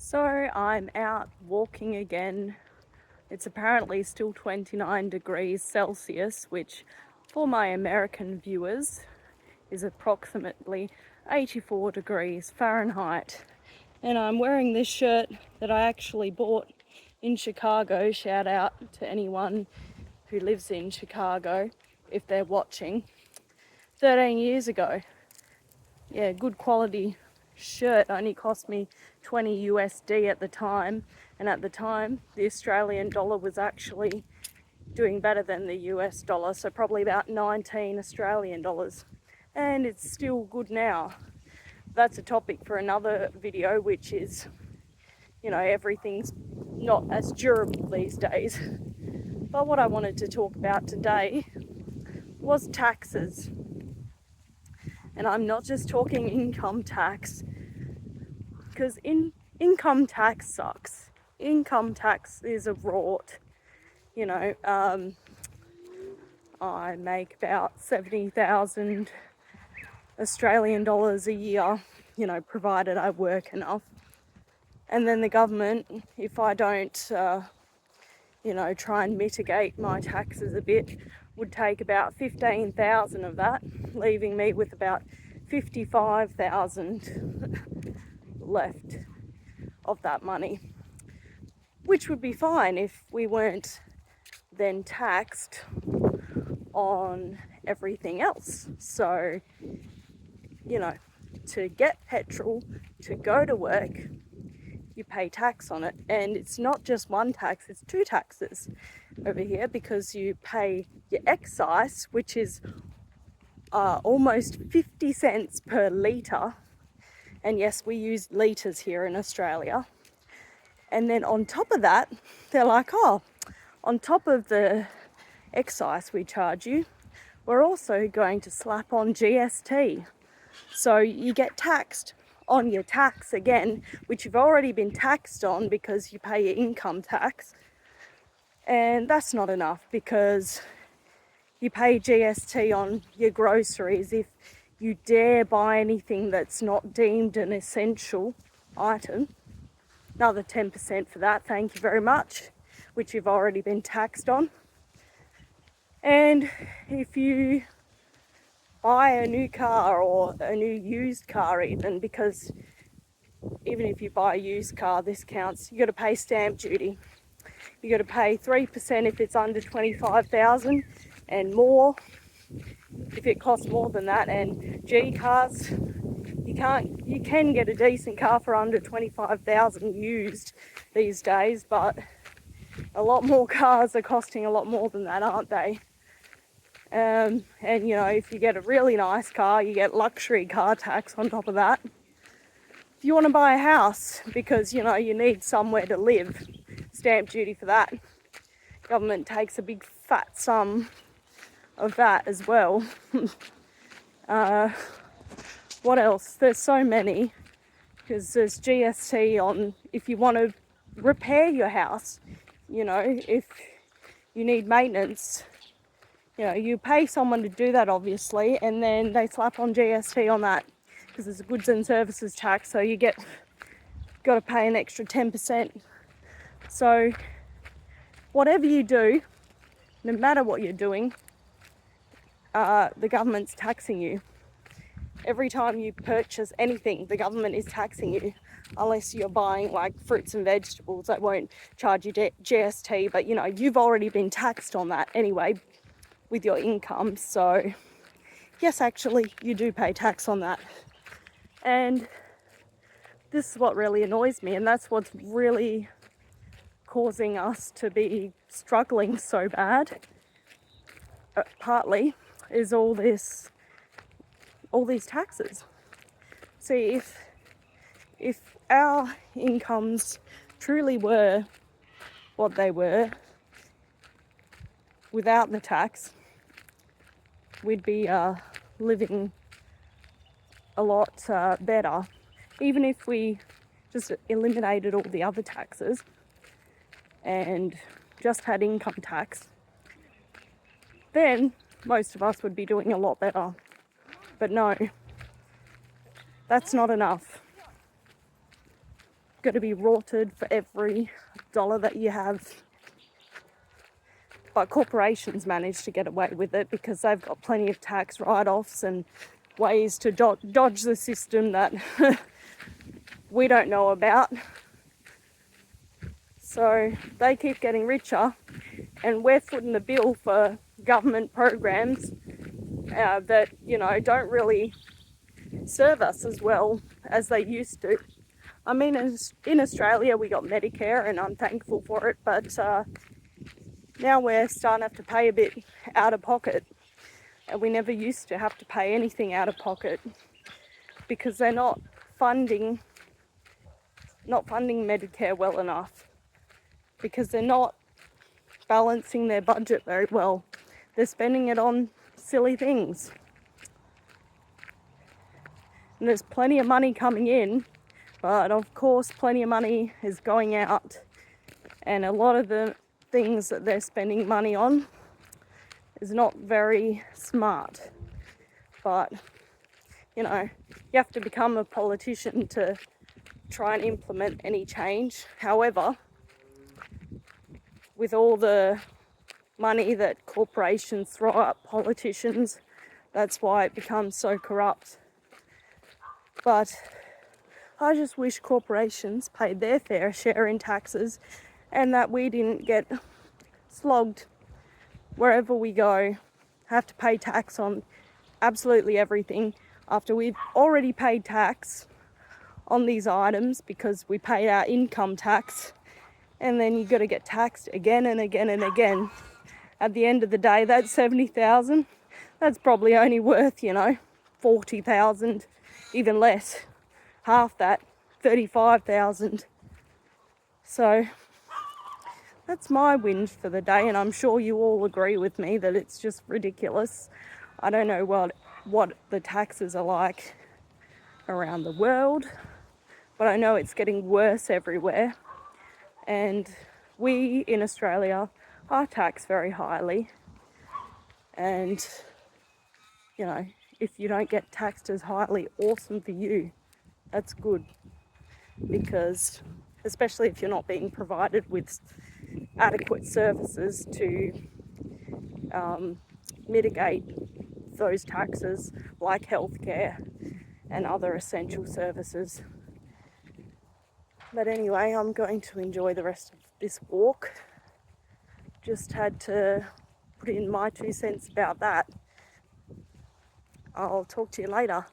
So I'm out walking again. It's apparently still 29 degrees Celsius, which for my American viewers is approximately 84 degrees Fahrenheit. And I'm wearing this shirt that I actually bought in Chicago. Shout out to anyone who lives in Chicago if they're watching. 13 years ago. Yeah, good quality shirt. Only cost me 20 USD at the time, and at the time the Australian dollar was actually doing better than the US dollar, so probably about 19 Australian dollars, and it's still good now. That's a topic for another video, which is, everything's not as durable these days. But what I wanted to talk about today was taxes. And I'm not just talking income tax, because income tax sucks. Income tax is a rort. I make about 70,000 Australian dollars a year, provided I work enough. And then the government, if I don't, try and mitigate my taxes a bit, would take about 15,000 of that, leaving me with about 55,000 left of that money, which would be fine if we weren't then taxed on everything else. So, to get petrol, to go to work, you pay tax on it. And it's not just one tax, it's two taxes over here, because you pay your excise, which is almost 50 cents per litre. And yes, we use litres here in Australia. And then on top of that, they're like, on top of the excise we charge you, we're also going to slap on GST. So you get taxed on your tax again, which you've already been taxed on because you pay your income tax. And that's not enough, because you pay GST on your groceries if you dare buy anything that's not deemed an essential item. Another 10% for that, thank you very much, which you've already been taxed on. And if you buy a new car, or a new used car even, because even if you buy a used car, this counts, you got to pay stamp duty. You got to pay 3% if it's under 25,000 and more if it costs more than that. And G cars, you can get a decent car for under 25,000 used these days, but a lot more cars are costing a lot more than that, aren't they? And if you get a really nice car, you get luxury car tax on top of that. If you want to buy a house because you need somewhere to live, stamp duty for that. Government takes a big fat sum of that as well. What else? There's so many, because there's GST on if you want to repair your house. If you need maintenance, you pay someone to do that, obviously, and then they slap on GST on that, because it's a goods and services tax, so you got to pay an extra 10%. So whatever you do, no matter what you're doing, the government's taxing you. Every time you purchase anything, the government is taxing you, unless you're buying like fruits and vegetables. They won't charge you GST, but you've already been taxed on that anyway with your income. So yes, actually you do pay tax on that. And this is what really annoys me, and that's what's really causing us to be struggling so bad, partly, is all these taxes. See, if our incomes truly were what they were without the tax, we'd be living a lot better. Even if we just eliminated all the other taxes and just had income tax, then most of us would be doing a lot better. But no, that's not enough. got to be rorted for every dollar that you have. But corporations manage to get away with it because they've got plenty of tax write-offs and ways to dodge the system that we don't know about. So they keep getting richer, and we're footing the bill for government programs that, you know, don't really serve us as well as they used to. I mean, in Australia we got Medicare, and I'm thankful for it, but now we're starting to have to pay a bit out of pocket, and we never used to have to pay anything out of pocket because they're not funding Medicare well enough, because they're not balancing their budget very well. They're spending it on silly things. And there's plenty of money coming in, but of course plenty of money is going out, and a lot of the things that they're spending money on is not very smart. But, you know, you have to become a politician to try and implement any change. However, with all the money that corporations throw at politicians, that's why it becomes so corrupt. But I just wish corporations paid their fair share in taxes, and that we didn't get slogged wherever we go, have to pay tax on absolutely everything after we've already paid tax on these items because we paid our income tax, and then you got to get taxed again and again and again. At the end of the day, that 70,000, that's probably only worth, you know, 40,000, even less, half that, 35,000. So that's my whinge for the day, and I'm sure you all agree with me that it's just ridiculous. I don't know what the taxes are like around the world, but I know it's getting worse everywhere. And we in Australia are taxed very highly. And, you know, if you don't get taxed as highly, awesome for you. That's good. Because, especially if you're not being provided with adequate services to mitigate those taxes, like healthcare and other essential services. But anyway, I'm going to enjoy the rest of this walk. Just had to put in my 2 cents about that. I'll talk to you later.